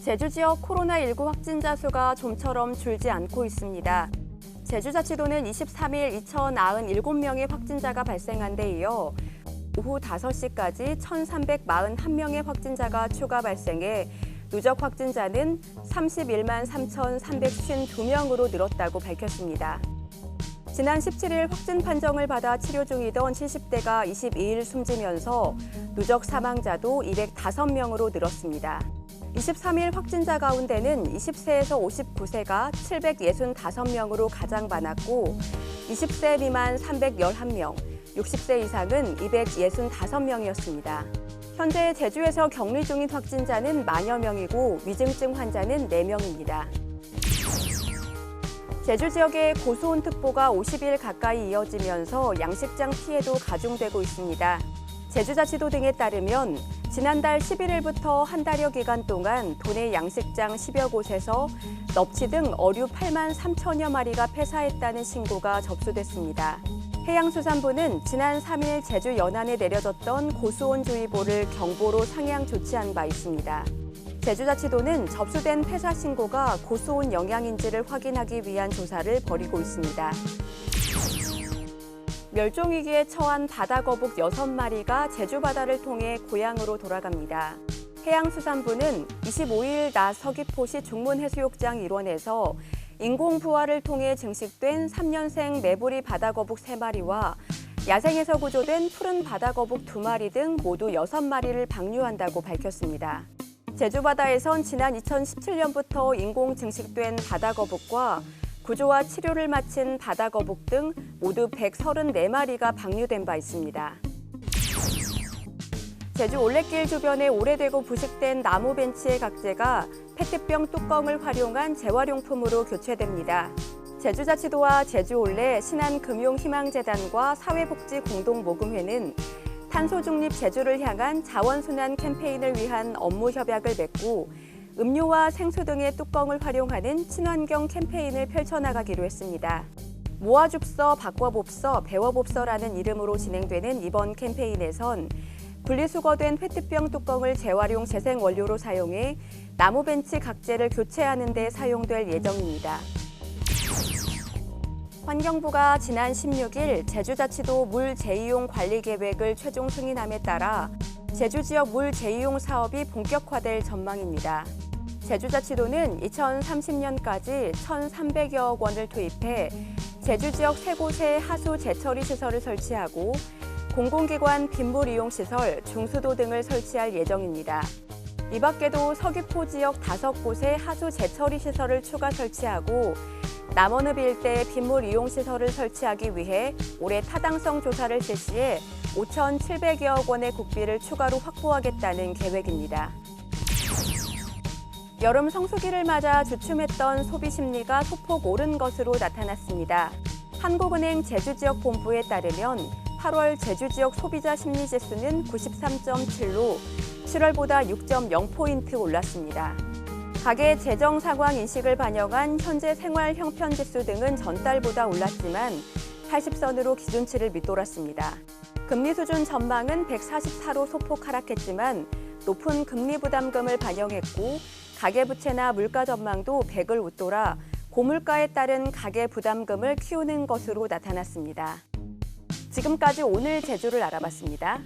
제주 지역 코로나19 확진자 수가 좀처럼 줄지 않고 있습니다. 제주자치도는 23일 2,097명의 확진자가 발생한 데 이어 오후 5시까지 1,341명의 확진자가 추가 발생해 누적 확진자는 31만 3,352명으로 늘었다고 밝혔습니다. 지난 17일 확진 판정을 받아 치료 중이던 70대가 22일 숨지면서 누적 사망자도 205명으로 늘었습니다. 23일 확진자 가운데는 20세에서 59세가 765명으로 가장 많았고 20세 미만 311명, 60세 이상은 265명이었습니다. 현재 제주에서 격리 중인 확진자는 만여 명이고 위중증 환자는 4명입니다. 제주 지역의 고수온특보가 50일 가까이 이어지면서 양식장 피해도 가중되고 있습니다. 제주자치도 등에 따르면 지난달 11일부터 한 달여 기간 동안 도내 양식장 10여 곳에서 넙치 등 어류 8만 3천여 마리가 폐사했다는 신고가 접수됐습니다. 해양수산부는 지난 3일 제주 연안에 내려졌던 고수온주의보를 경보로 상향 조치한 바 있습니다. 제주자치도는 접수된 폐사 신고가 고수온 영향인지를 확인하기 위한 조사를 벌이고 있습니다. 멸종위기에 처한 바다거북 6마리가 제주 바다를 통해 고향으로 돌아갑니다. 해양수산부는 25일 낮 서귀포시 중문해수욕장 일원에서 인공부화를 통해 증식된 3년생 메부리 바다거북 3마리와 야생에서 구조된 푸른 바다거북 2마리 등 모두 6마리를 방류한다고 밝혔습니다. 제주 바다에선 지난 2017년부터 인공 증식된 바다거북과 구조와 치료를 마친 바다거북 등 모두 134마리가 방류된 바 있습니다. 제주 올레길 주변에 오래되고 부식된 나무 벤치의 각재가 페트병 뚜껑을 활용한 재활용품으로 교체됩니다. 제주자치도와 제주올레 신한금융희망재단과 사회복지공동모금회는 탄소중립 제주를 향한 자원순환 캠페인을 위한 업무 협약을 맺고 음료와 생수 등의 뚜껑을 활용하는 친환경 캠페인을 펼쳐나가기로 했습니다. 모아줍서, 바꿔봅서, 배워봅서라는 이름으로 진행되는 이번 캠페인에선 분리수거된 페트병 뚜껑을 재활용 재생원료로 사용해 나무 벤치 각재를 교체하는 데 사용될 예정입니다. 환경부가 지난 16일 제주자치도 물 재이용 관리 계획을 최종 승인함에 따라 제주 지역 물 재이용 사업이 본격화될 전망입니다. 제주자치도는 2030년까지 1,300여억 원을 투입해 제주 지역 3곳에 하수 재처리 시설을 설치하고 공공기관 빗물 이용 시설, 중수도 등을 설치할 예정입니다. 이 밖에도 서귀포 지역 5곳에 하수 재처리 시설을 추가 설치하고 남원읍 일대에 빗물 이용 시설을 설치하기 위해 올해 타당성 조사를 실시해 5,700여억 원의 국비를 추가로 확보하겠다는 계획입니다. 여름 성수기를 맞아 주춤했던 소비 심리가 소폭 오른 것으로 나타났습니다. 한국은행 제주지역 본부에 따르면 8월 제주지역 소비자 심리지수는 93.7로 7월보다 6.0포인트 올랐습니다. 가계 재정 상황 인식을 반영한 현재 생활 형편 지수 등은 전달보다 올랐지만 80선으로 기준치를 밑돌았습니다. 금리 수준 전망은 144로 소폭 하락했지만 높은 금리 부담금을 반영했고 가계부채나 물가 전망도 100을 웃돌아 고물가에 따른 가계 부담금을 키우는 것으로 나타났습니다. 지금까지 오늘 제주를 알아봤습니다.